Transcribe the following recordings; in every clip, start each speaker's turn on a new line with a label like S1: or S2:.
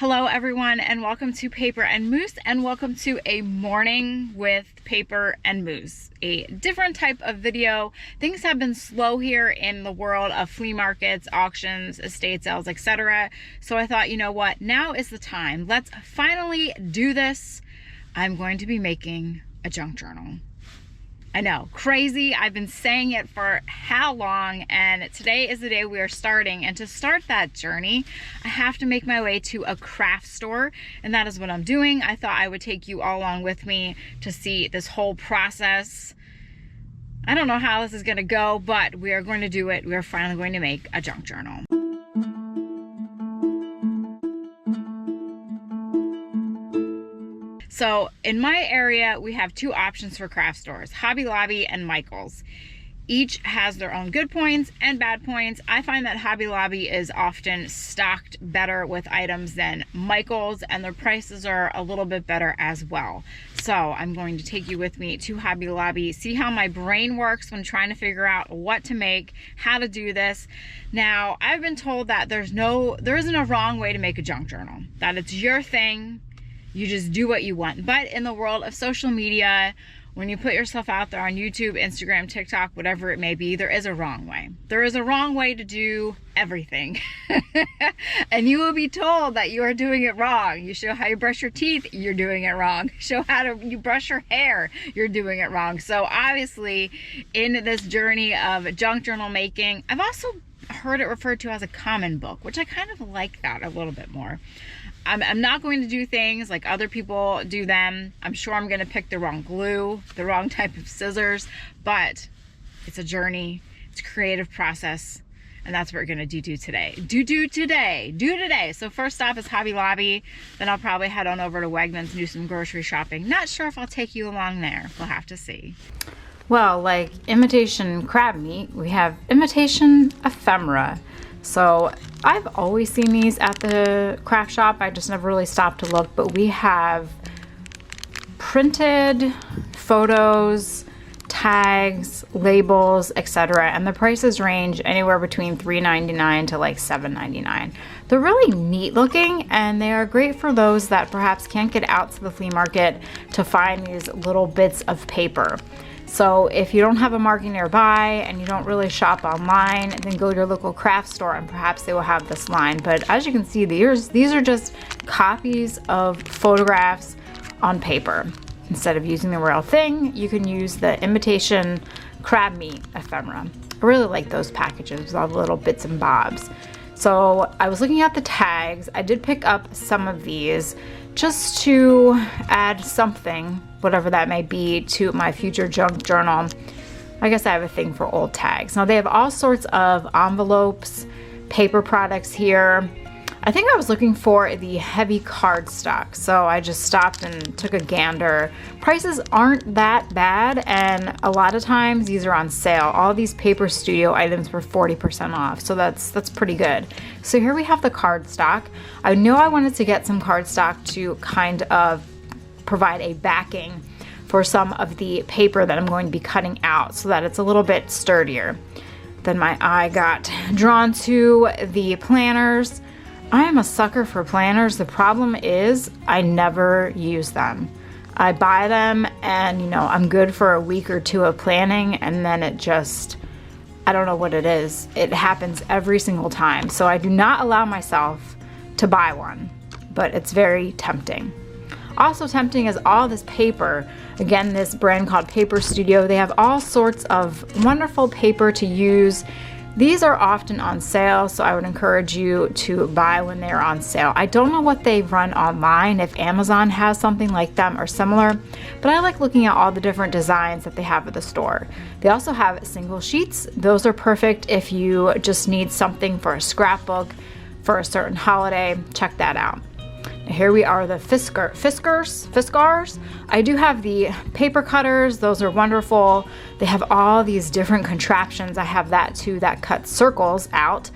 S1: Hello everyone, and welcome to Paper and Moose, and welcome to a morning with Paper and Moose, a different type of video. Things have been slow here in the world of flea markets, auctions, estate sales, etc. So I thought, you know what, now is the time. Let's finally do this. I'm going to be making a junk journal. I know, crazy. I've been saying it for how long, and today is the day we are starting. And to start that journey, I have to make my way to a craft store, and that is what I'm doing. I thought I would take you all along with me to see this whole process. I don't know how this is gonna go, but we are going to do it. We are finally going to make a junk journal. So in my area, we have two options for craft stores, Hobby Lobby and Michael's. Each has their own good points and bad points. I find that Hobby Lobby is often stocked better with items than Michael's, and their prices are a little bit better as well. So I'm going to take you with me to Hobby Lobby, see how my brain works when trying to figure out what to make, how to do this. Now, I've been told that there isn't a wrong way to make a junk journal, that it's your thing. You just do what you want. But in the world of social media, when you put yourself out there on YouTube, Instagram, TikTok, whatever it may be, there is a wrong way. There is a wrong way to do everything. And you will be told that you are doing it wrong. You show how you brush your teeth, you're doing it wrong. Show how you brush your hair, you're doing it wrong. So obviously, in this journey of junk journal making, I've also heard it referred to as a common book, which I kind of like that a little bit more. I'm not going to do things like other people do them. I'm sure I'm going to pick the wrong glue, the wrong type of scissors, but it's a journey, it's a creative process, and that's what we're going to do today. Do today. So first stop is Hobby Lobby, then I'll probably head on over to Wegmans and do some grocery shopping. Not sure if I'll take you along there. We'll have to see. Well, like imitation crab meat, we have imitation ephemera. So I've always seen these at the craft shop. I just never really stopped to look, but we have printed photos, tags, labels, etc. And the prices range anywhere between $3.99 to like $7.99. They're really neat looking, and they are great for those that perhaps can't get out to the flea market to find these little bits of paper. So if you don't have a market nearby and you don't really shop online, then go to your local craft store and perhaps they will have this line. But as you can see, these are just copies of photographs on paper. Instead of using the real thing, you can use the imitation crab meat ephemera. I really like those packages with all the little bits and bobs. So I was looking at the tags. I did pick up some of these just to add something, whatever that may be, to my future junk journal. I guess I have a thing for old tags. Now they have all sorts of envelopes, paper products here. I think I was looking for the heavy cardstock, so I just stopped and took a gander. Prices aren't that bad, and a lot of times these are on sale. All these Paper Studio items were 40% off, so that's pretty good. So here we have the cardstock. I know I wanted to get some cardstock to kind of provide a backing for some of the paper that I'm going to be cutting out so that it's a little bit sturdier. Then my eye got drawn to the planners. I am a sucker for planners. The problem is I never use them. I buy them and, you know, I'm good for a week or two of planning, and then it just, I don't know what it is. It happens every single time. So I do not allow myself to buy one, but it's very tempting. Also tempting is all this paper. Again, this brand called Paper Studio, they have all sorts of wonderful paper to use. These are often on sale, so I would encourage you to buy when they're on sale. I don't know what they run online, if Amazon has something like them or similar, but I like looking at all the different designs that they have at the store. They also have single sheets. Those are perfect if you just need something for a scrapbook for a certain holiday. Check that out. Here we are, the Fiskars. I do have the paper cutters. Those are wonderful. They have all these different contraptions. I have that too, that cuts circles out.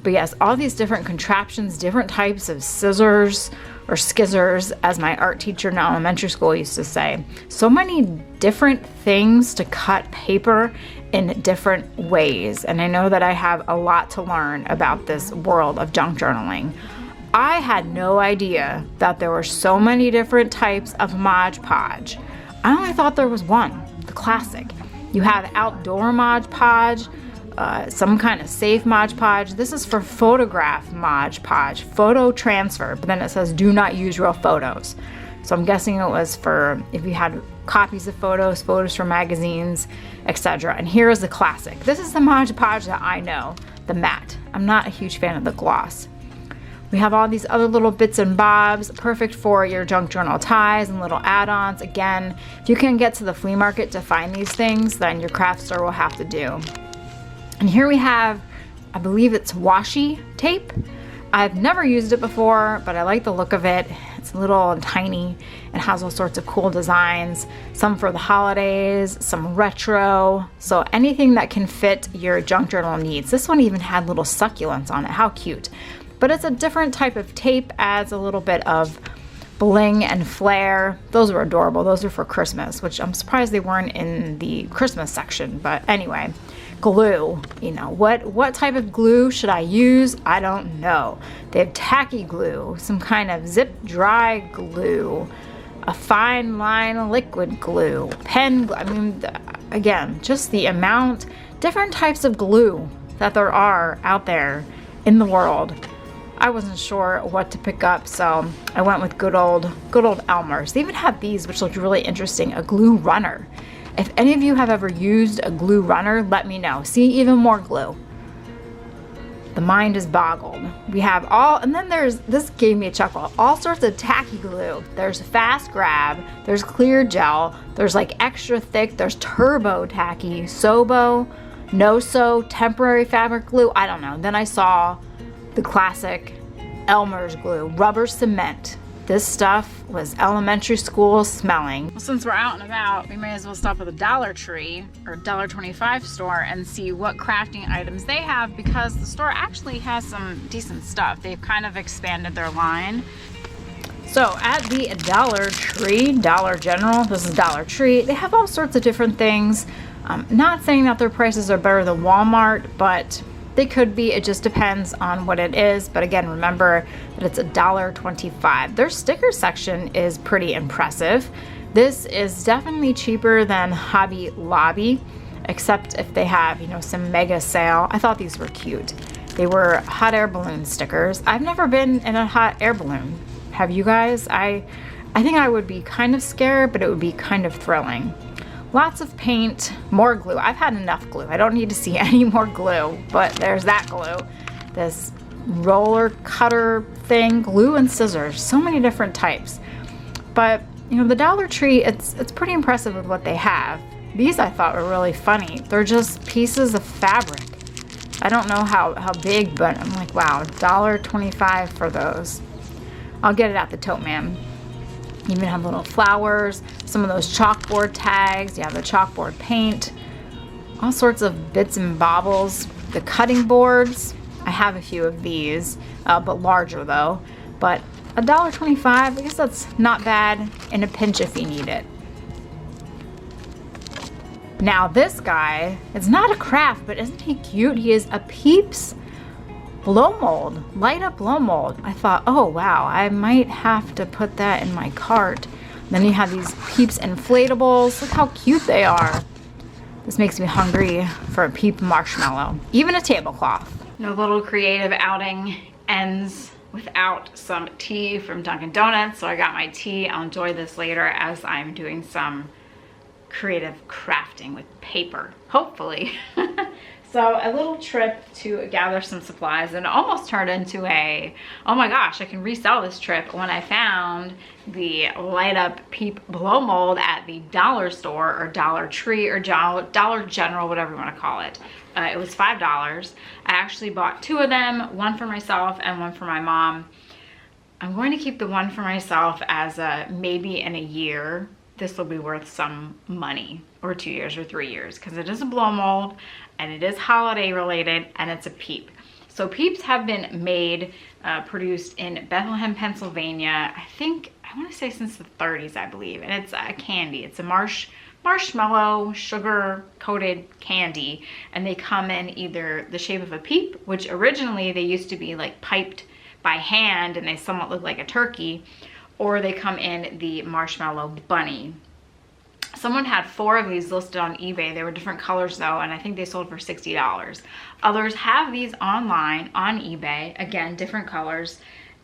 S1: But yes, all these different contraptions, different types of scissors, or skizzers, as my art teacher in elementary school used to say. So many different things to cut paper in different ways. And I know that I have a lot to learn about this world of junk journaling. I had no idea that there were so many different types of Mod Podge. I only thought there was one, the classic. You have outdoor Mod Podge, some kind of safe Mod Podge. This is for photograph Mod Podge, photo transfer, but then it says do not use real photos. So I'm guessing it was for if you had copies of photos, photos from magazines, etc. And here is the classic. This is the Mod Podge that I know, the matte. I'm not a huge fan of the gloss. We have all these other little bits and bobs, perfect for your junk journal ties and little add-ons. Again, if you can get to the flea market to find these things, then your craft store will have to do. And here we have, I believe it's washi tape. I've never used it before, but I like the look of it. It's little and tiny. It has all sorts of cool designs, some for the holidays, some retro. So anything that can fit your junk journal needs. This one even had little succulents on it. How cute. But it's a different type of tape, adds a little bit of bling and flair. Those were adorable. Those are for Christmas, which I'm surprised they weren't in the Christmas section. But anyway, glue. You know, what type of glue should I use? I don't know. They have tacky glue, some kind of zip dry glue, a fine line liquid glue, pen glue. I mean, again, just the amount, different types of glue that there are out there in the world. I wasn't sure what to pick up, so I went with good old Elmer's. They even have these, which look really interesting, a glue runner. If any of you have ever used a glue runner, let me know. See, even more glue. The mind is boggled. We have all, and then this gave me a chuckle, all sorts of tacky glue. There's fast grab, there's clear gel, there's like extra thick, there's turbo tacky, Sobo, no-so, temporary fabric glue, I don't know. Then I saw the classic Elmer's glue, rubber cement. This stuff was elementary school smelling. Well, since we're out and about, we may as well stop at the Dollar Tree or $1.25 store and see what crafting items they have, because the store actually has some decent stuff. They've kind of expanded their line. So at the Dollar Tree, Dollar General, this is Dollar Tree, they have all sorts of different things. Not saying that their prices are better than Walmart, but they could be. It just depends on what it is. But again, remember that it's $1.25. Their sticker section is pretty impressive. This is definitely cheaper than Hobby Lobby, except if they have, you know, some mega sale. I thought these were cute. They were hot air balloon stickers. I've never been in a hot air balloon. Have you guys? I think I would be kind of scared, but it would be kind of thrilling. Lots of paint, more glue. I've had enough glue. I don't need to see any more glue, but there's that glue. This roller cutter thing, glue and scissors, so many different types. But, you know, the Dollar Tree, it's pretty impressive with what they have. These I thought were really funny. They're just pieces of fabric. I don't know how big, but I'm like, wow, $1.25 for those. I'll get it at the Tote Man. You even have little flowers, some of those chalkboard tags. You have the chalkboard paint, all sorts of bits and bobbles. The cutting boards, I have a few of these, but larger though. But $1.25, I guess that's not bad in a pinch if you need it. Now this guy, it's not a craft, but isn't he cute? He is a Peeps blow mold, light up blow mold. I thought, oh wow, I might have to put that in my cart. Then you have these Peeps inflatables. Look how cute they are. This makes me hungry for a Peep marshmallow. Even a tablecloth. No little creative outing ends without some tea from Dunkin' Donuts. So I got my tea. I'll enjoy this later as I'm doing some creative crafting with paper, hopefully. So a little trip to gather some supplies, and it almost turned into a, oh my gosh, I can resell this trip, when I found the light up Peep blow mold at the dollar store or Dollar Tree or Dollar General, whatever you want to call it. It was $5. I actually bought two of them, one for myself and one for my mom. I'm going to keep the one for myself as a maybe in a year this will be worth some money, or 2 years or 3 years, because it is a blow mold and it is holiday related and it's a Peep. So Peeps have been made, produced in Bethlehem, Pennsylvania, I think, I want to say since the 30s, I believe. And it's a candy. It's a marshmallow, sugar coated candy. And they come in either the shape of a Peep, which originally they used to be like piped by hand and they somewhat look like a turkey, or they come in the marshmallow bunny. Someone had 4 of these listed on eBay. They were different colors though, and I think they sold for $60. Others have these online on eBay, again, different colors,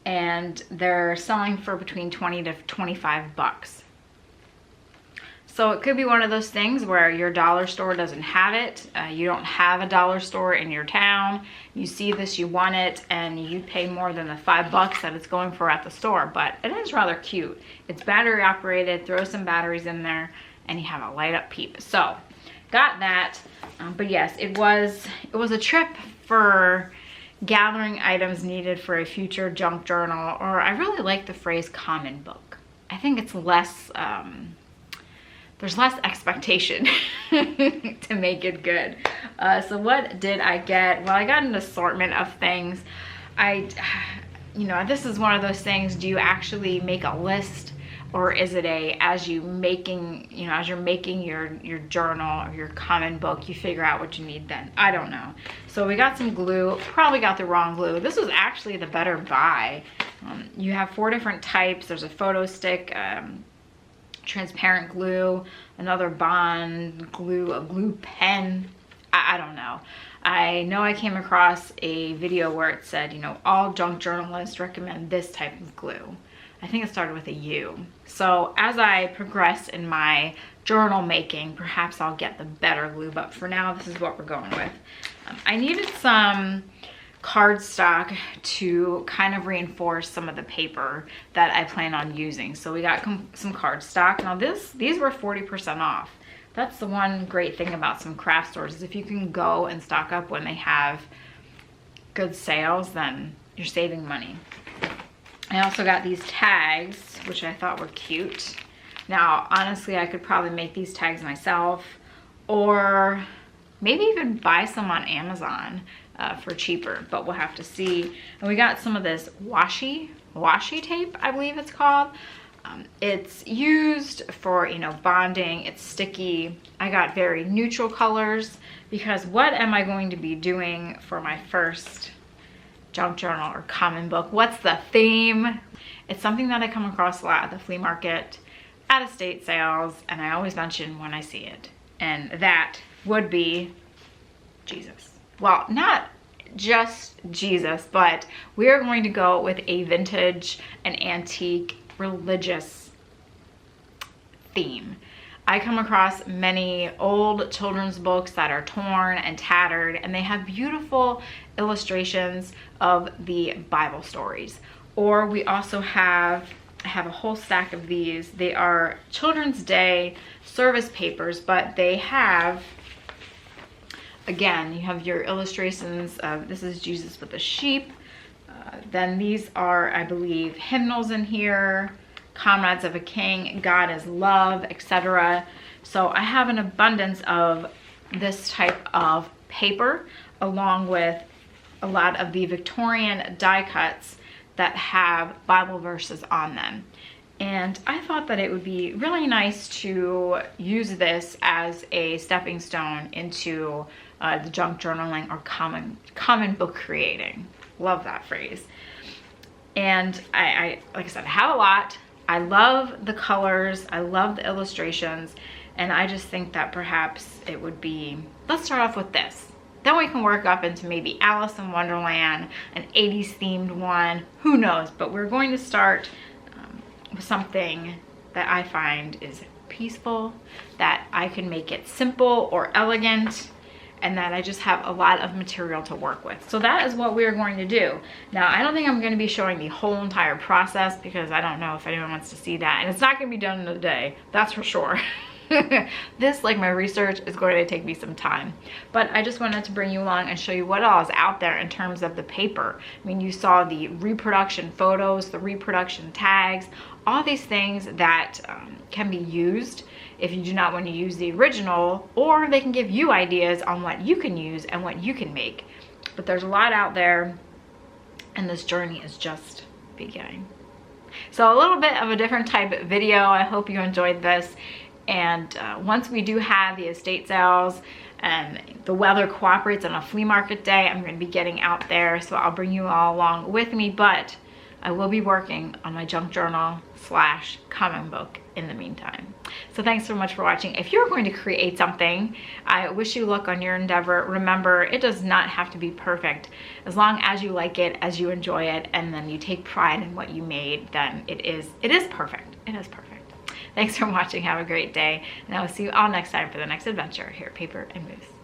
S1: and they're selling for between 20 to 25 bucks. So it could be one of those things where your dollar store doesn't have it. You don't have a dollar store in your town. You see this, you want it, and you pay more than the 5 bucks that it's going for at the store. But it is rather cute. It's battery operated. Throw some batteries in there, and you have a light up peep. So got that. But yes, it was a trip for gathering items needed for a future junk journal, or I really like the phrase common book. I think it's less. There's less expectation to make it good. So what did I get? Well, I got an assortment of things. This is one of those things, do you actually make a list, or is it as you're making your journal or your common book, you figure out what you need then? I don't know. So we got some glue, probably got the wrong glue. This was actually the better buy. You have 4 different types. There's a photo stick, transparent glue, another bond glue, a glue pen. I don't know. I know I came across a video where it said, all junk journalists recommend this type of glue. I think it started with a U. So as I progress in my journal making, perhaps I'll get the better glue, but for now, this is what we're going with. I needed some cardstock to kind of reinforce some of the paper that I plan on using. So we got some cardstock. Now these were 40% off. That's the one great thing about some craft stores, is if you can go and stock up when they have good sales, then you're saving money. I also got these tags, which I thought were cute. Now, honestly, I could probably make these tags myself, or maybe even buy some on Amazon for cheaper, but we'll have to see. And we got some of this washi tape, I believe it's called. It's used for, bonding. It's sticky. I got very neutral colors, because what am I going to be doing for my first junk journal or common book? What's the theme? It's something that I come across a lot at the flea market, at estate sales, and I always mention when I see it. And that would be Jesus. Well, not just Jesus, but we are going to go with a vintage and antique religious theme. I come across many old children's books that are torn and tattered, and they have beautiful illustrations of the Bible stories. Or we also I have a whole stack of these. They are Children's Day service papers, but they have, again, you have your illustrations of, this is Jesus with a sheep. Then these are, I believe, hymnals in here, Comrades of a King, God is Love, etc. So I have an abundance of this type of paper, along with a lot of the Victorian die cuts that have Bible verses on them. And I thought that it would be really nice to use this as a stepping stone into the junk journaling or common book creating. Love that phrase. And I like I said, I have a lot. I love the colors. I love the illustrations. And I just think that perhaps it would be, let's start off with this. Then we can work up into maybe Alice in Wonderland, an 80s themed one, who knows? But we're going to start with something that I find is peaceful, that I can make it simple or elegant, and that I just have a lot of material to work with. So that is what we are going to do. Now, I don't think I'm going to be showing the whole entire process, because I don't know if anyone wants to see that, and it's not going to be done in a day, that's for sure. This, like my research, is going to take me some time, but I just wanted to bring you along and show you what all is out there in terms of the paper. I mean, you saw the reproduction photos, the reproduction tags, all these things that can be used if you do not want to use the original, or they can give you ideas on what you can use and what you can make. But there's a lot out there, and this journey is just beginning. So a little bit of a different type of video. I hope you enjoyed this. And once we do have the estate sales, and the weather cooperates on a flea market day, I'm going to be getting out there, so I'll bring you all along with me, but I will be working on my junk journal / comic book in the meantime. So thanks so much for watching. If you're going to create something, I wish you luck on your endeavor. Remember, it does not have to be perfect. As long as you like it, as you enjoy it, and then you take pride in what you made, then it is perfect. It is perfect. Thanks for watching. Have a great day, and I will see you all next time for the next adventure here at Paper and Moose.